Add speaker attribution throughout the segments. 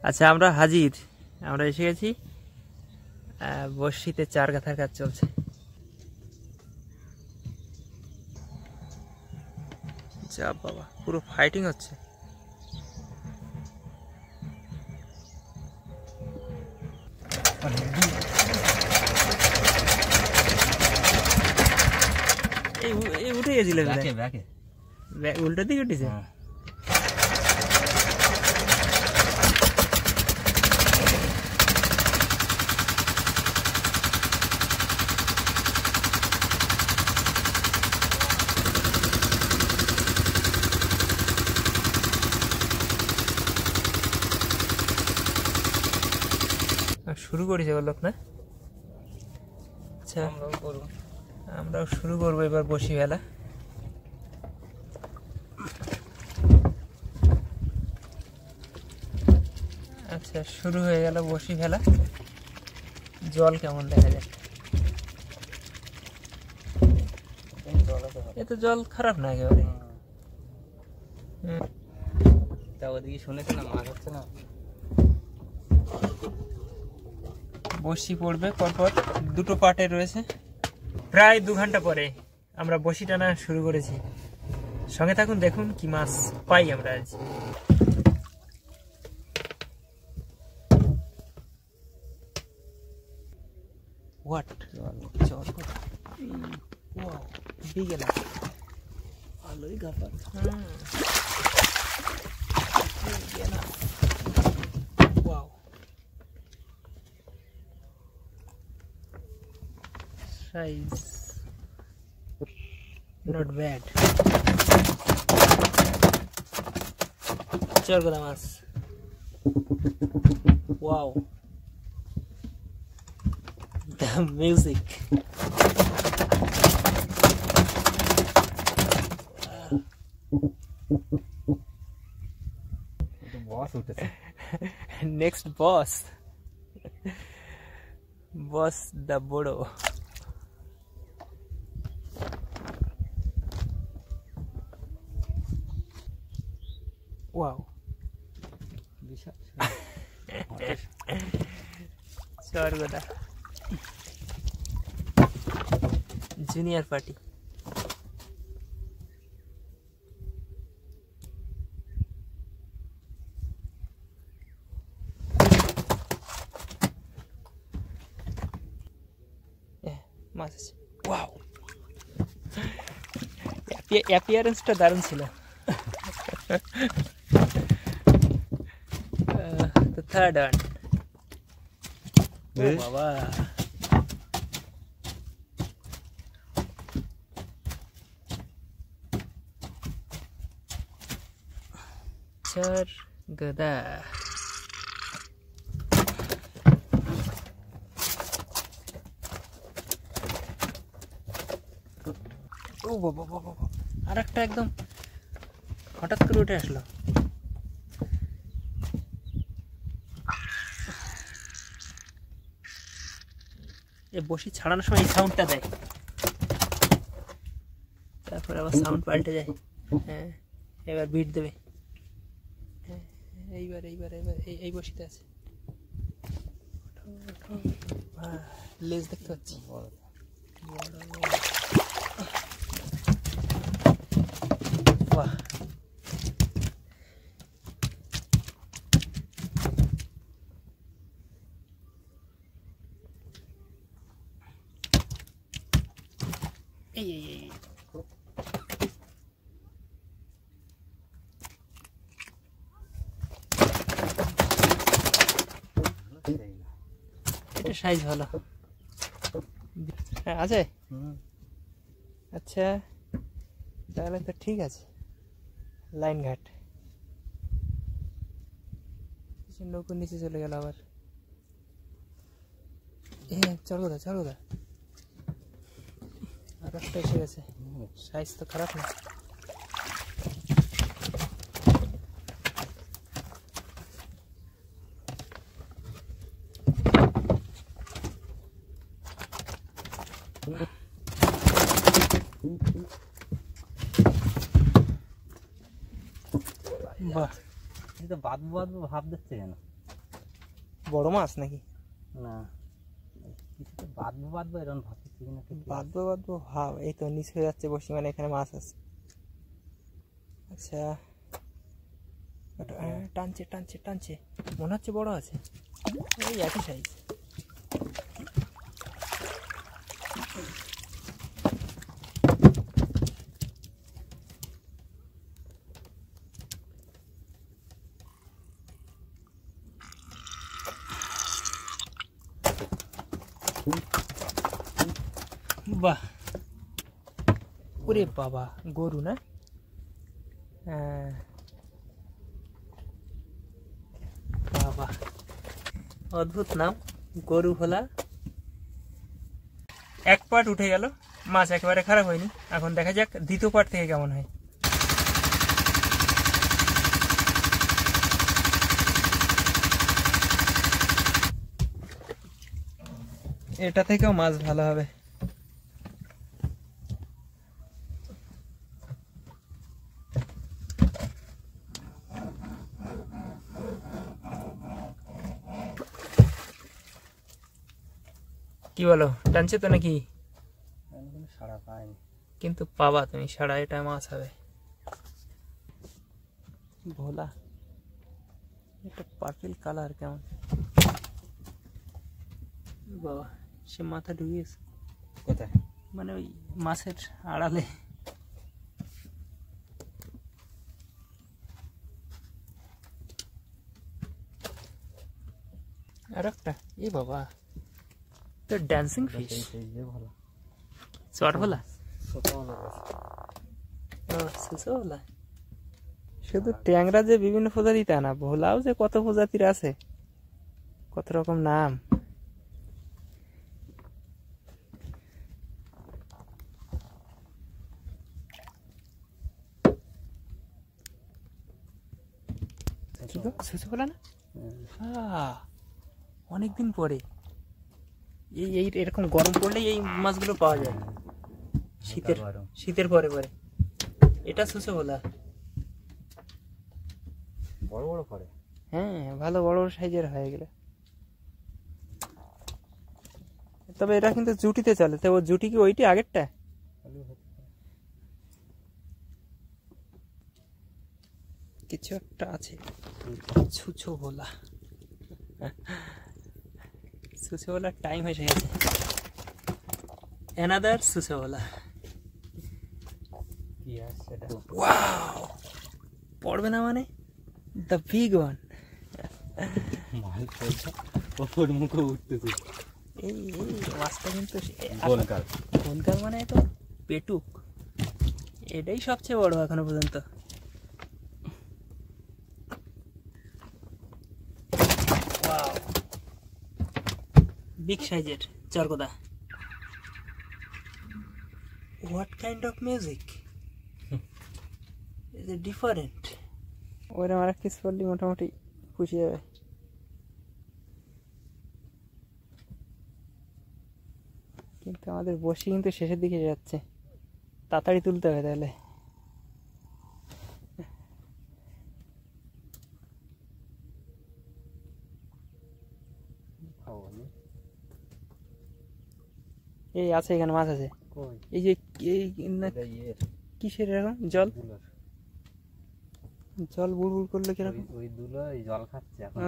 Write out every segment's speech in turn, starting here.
Speaker 1: আচ্ছা আমরা হাজির, আমরা এসে গেছি। বর্ষিতে চার গাথার কাজ চলছে। যা বাবা, পুরো ফাইটিং হচ্ছে। এই উঠে গেছিল, উল্টো দিকে উঠেছে। শুরু করেছে বললো না? আচ্ছা আমরাও শুরু করবো এবার বসি ফেলা। আচ্ছা শুরু হয়ে গেল বসি ফেলা। জল কেমন দেখা যায়? এ তো জল খারাপ না একেবারে।
Speaker 2: তা ওদিকে শুনেছে না মাছ হচ্ছে না।
Speaker 1: বসি পড়বে পরপর, দুটো পার্টে রয়েছে। প্রায় 2 ঘন্টা পরে আমরা বসি টানা শুরু করেছি। সঙ্গে থাকুন, দেখুন কি মাছ পাই আমরা আজ। হোয়াট জল বিগ এলাচ, ভালোই গাপার। Wow, size not bad. চরগদা মাছ। Wow, the music.
Speaker 2: বস উঠেছে।
Speaker 1: Next boss. Boss the বড়। Wow, চরগদা জুনিয়র পার্টি। মাছ আছে। ওয়াও, অ্যাপিয়ারেন্সটা দারুণ ছিল। The third one. Oh বাবা, চরগদা। ও বাবা বাবা, আর একটা একদম হঠাৎ করে উঠে আসলো। এই বসি ছাড়ানোর সময় এই সাউন্ডটা দেয়, তারপর আবার সাউন্ড পাল্টে যায়। হ্যাঁ, এবার বিট দেবে। হ্যাঁ, এইবার এইবার এইবার এই বসিতে আছে। লেজ দেখতে পাচ্ছি। বাহ, এই এই এই এটা সাইজ ভালো। হ্যাঁ আছে। আচ্ছা তাহলে তো ঠিক আছে। লাইন ঘাট, নৌকোর নিচে চলে গেল আবার। চরগদা চরগদা আর একটা এসে গেছে। সাইজ তো খারাপ না। বাহ,
Speaker 2: এটা বাঁধবো বাঁধবো ভাব দিচ্ছে কেন?
Speaker 1: বড় মাছ নাকি?
Speaker 2: না কিছুটা বাঁধবো এরকম ভাবছি না।
Speaker 1: বাঁধবো ভাব, এই তো নিচ হয়ে যাচ্ছে বসি, মানে এখানে মাছ আছে। আচ্ছা টানছে টানছে টানছে, মনে হচ্ছে বড় আছে, এই একই সাইজ। বাহ, ওরে বাবা, গরু না? বাবা, অদ্ভুত নাম, গরু ভোলা। এক পার্ট উঠে গেল, মাছ একেবারে খারাপ হয়নি। এখন দেখা যাক দ্বিতীয় পার্ট থেকে কেমন হয়। এটা থেকেও মাছ ভালো হবে। কি বলো, টানছে তো নাকি?
Speaker 2: সাড়া পায়নি,
Speaker 1: কিন্তু পাবা তুমি সাড়া, এটা মাছ হবে। ভোলা, এটা পার্পল কালার, কেমন বাবা, সে মাথা ঢুকিয়েছে
Speaker 2: কোথায়?
Speaker 1: মানে ওই মাছের আড়ালে। আর একটা, এ বাবা, তো ড্যান্সিং ফিশ, চর ভোলা, ভোলা। শুধু ট্যাংরা যে বিভিন্ন প্রজাতি তা না, ভোলাও যে কত প্রজাতির আছে, কত রকম নাম। ভোলা না, অনেকদিন পরে এই এরকম গরম পড়লেই এই মাছগুলো পাওয়া যায়, শীতের পরে পরে। এটা সুসে ভোলা,
Speaker 2: বড় বড় পড়ে।
Speaker 1: হ্যাঁ, ভালো বড় বড় সাইজের হয়ে গেলে। তবে এটা কিন্তু জুটিতে চলে, তো ও জুটি কি ওইটি আগেরটা? কিছু একটা আছে, ছুছো ভোলা। সুসে ভোলার টাইম হয়ে গেছে। অ্যানাদার সুসে ভোলা। ওয়াও, পড়বে না মানে? The big one.
Speaker 2: ওর মুখে উঠতেছে।
Speaker 1: এই মাছটা কিন্তু
Speaker 2: গোলকার
Speaker 1: মানে তো পেটুক, এটাই সবচেয়ে বড় এখনো পর্যন্ত। ওয়াও, বিগ সাইজের চরগোদা। What kind of music is it different? ওরা আমার কিস করলে মোটামুটি খুশি যাবে। কিন্তু আমাদের বসি কিন্তু শেষের দিকে যাচ্ছে, তাড়াতাড়ি তুলতে হবে তাহলে। এই আছে, এখানে মাছ আছে। এই যে কিসের এরকম জল জল বুড়বুড় করলো কিরকম?
Speaker 2: ওই দুলো জল খাচ্ছে এখন।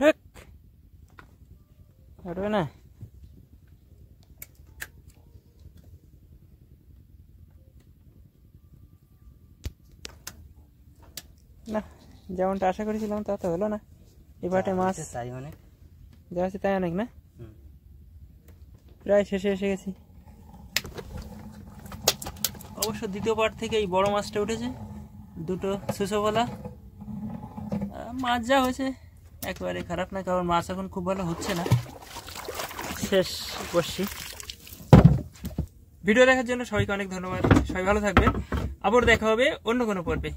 Speaker 1: ঠিক উঠবে না। না, যেমনটা আশা করেছিলাম তা তো হলো না। এবারে মাছ
Speaker 2: তাই অনেক
Speaker 1: যা আছে তাই অনেক না, প্রায় শেষে এসে গেছি। অবশ্য দ্বিতীয় পার্ট থেকে এই বড় মাছটা উঠেছে, দুটো সুসোভোলা। মাছ যা হয়েছে একেবারে খারাপ না, কারণ মাছ এখন খুব ভালো হচ্ছে না। শেষ করছি। ভিডিও দেখার জন্য সবাইকে অনেক ধন্যবাদ। সবাই ভালো থাকবে, আবার দেখা হবে অন্য কোনো পর্বে।